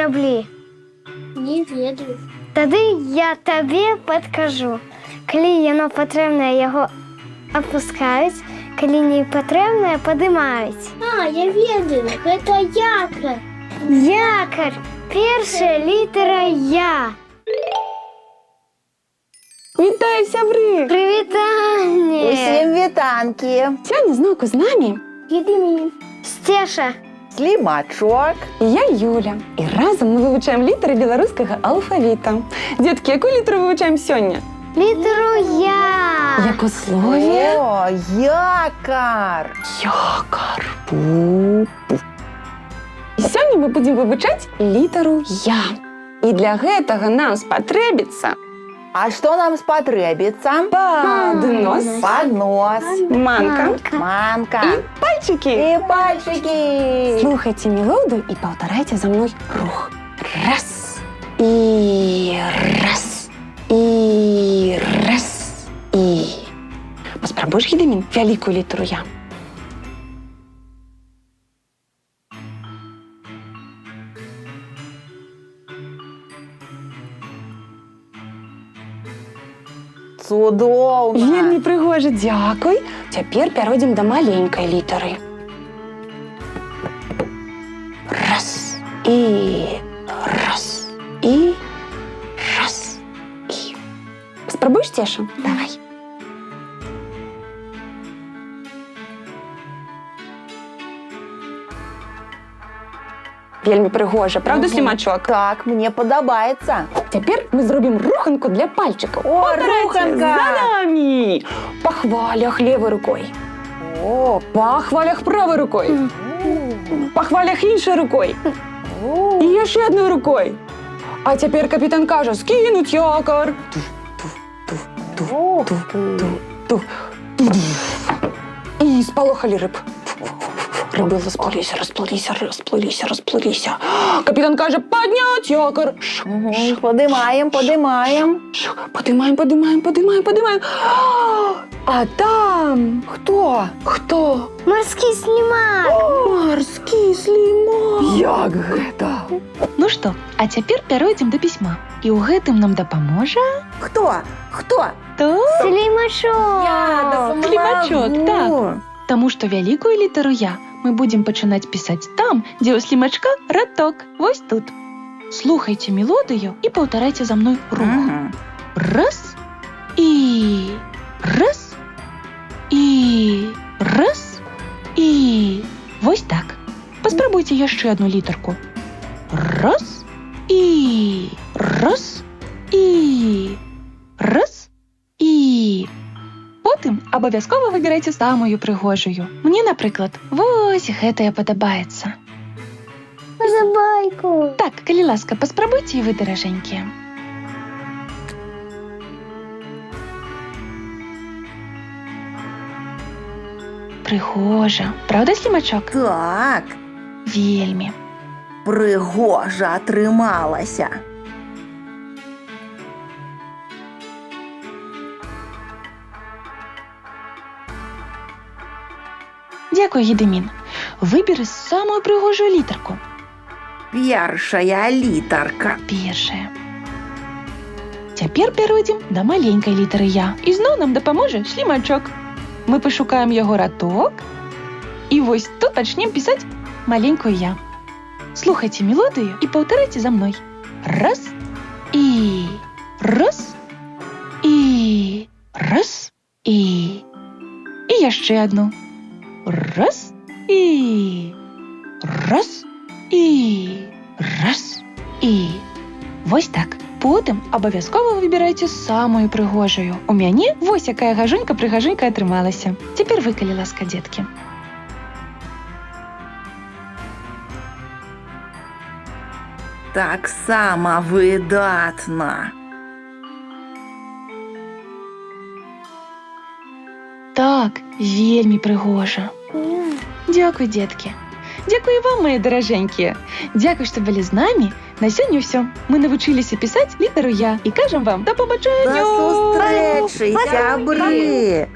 караблі? Не ведаю. Тады я табе падкажу. Калі яно патрэбнае, яго апускаюць, калі не патрэбнае, падымаюць. А, я ведаю, гэта якар. Якар! Першая літара Я. Вітаю, сябры! Прывітанне! Усім вітанкі. Сёння зноўку з намі Едемін. Сцеша! Слімачок. і я Юля. І разам мы вывучаем літары беларускага алфавіта. Дзеткі, якую літару вывучаем сёння? Літару Я! Як у слове? О, якар. Якар. Пу-пу. І сёння мы будзем вывучаць літару Я. І для гэтага нам спатрэбіцца А што нам спатрэбіцца? паднос, Паднос, манка манка і пальчыкі. і пальчыкі. Слухайце мелодыю і паўтарайце за мной рух. Раз. І раз. І раз. І. Паспрабуеш, Гедемін, вялікую літару Я? Цудоўна. Вельмі прыгожа, дзякуй. Цяпер пяройдзем да маленькай літары. Раз. І раз. І раз. І. Спрабуеш, Цеша? Давай. Вельмі прыгожа, правда, Слімачок? Так, мне падабаецца. Цяпер мы зробім руханку для пальчыкаў. О, Паўтарайце руханка! за намі. Па хвалях левай рукой. О, Па хвалях правай рукой. Па хвалях іншай рукой. І яшчэ адной рукой. А цяпер капітан кажа, скінуць якар. ух ты. І спалохалі рыб. Рыбы расплыліся. Капітан кажа, падняць якар. Мгм, Падымаем, падымаем. Падымаем. А там Хто? хто? Марскі слімак! Марскі слімак. Як гэта? Ну што, а цяпер пяройдзем да пісьма. І ў гэтым нам дапаможа Хто? Хто? Слімачок! Слімачок, так. Таму што вялікую літару Я мы будзем пачынаць пісаць там, дзе ў слімачка радок. Вось тут. Слухайце мелодыю і паўтарайце за мной рух. Мгм. Раз і раз і раз і вось так. Паспрабуйце яшчэ адну літарку. Раз і раз і раз і. Потым абавязкова выбірайце самую прыгожую. Мне, напрыклад, вось гэтая падабаецца. Забайку! Так, калі ласка, паспрабуйце і вы, даражэнькія. Прыгожа. Праўда, Слімачок? Так, Вельмі. прыгожа атрымалася. Дзякуй, Гедемін. Выберы самую прыгожую літарку. Першая літарка. Першая. Цяпер пяройдзем да маленькай літары Я. І зноў нам дапаможа Слімачок. Мы пашукаем яго радок. І вось тут пачнем пісаць маленькую Я. Слухайце мелодыю і паўтарайце за мной. Раз і раз і раз і яшчэ адну. Раз і раз і раз і. Вось так. Потым абавязкова выбірайце самую прыгожую. У мяне вось якая гажунька-прыгажунька атрымалася. Цяпер вы, калі ласка, дзеткі. Таксама выдатна. Так, вельмі прыгожа. Дзякуй, дзеткі. Дзякуй і вам, мае даражэнькія. Дзякуй, што былі з намі. На сёння ўсё. Мы навучыліся пісаць літару Я і кажам вам да До пабачэння. сустрэчы, сябры!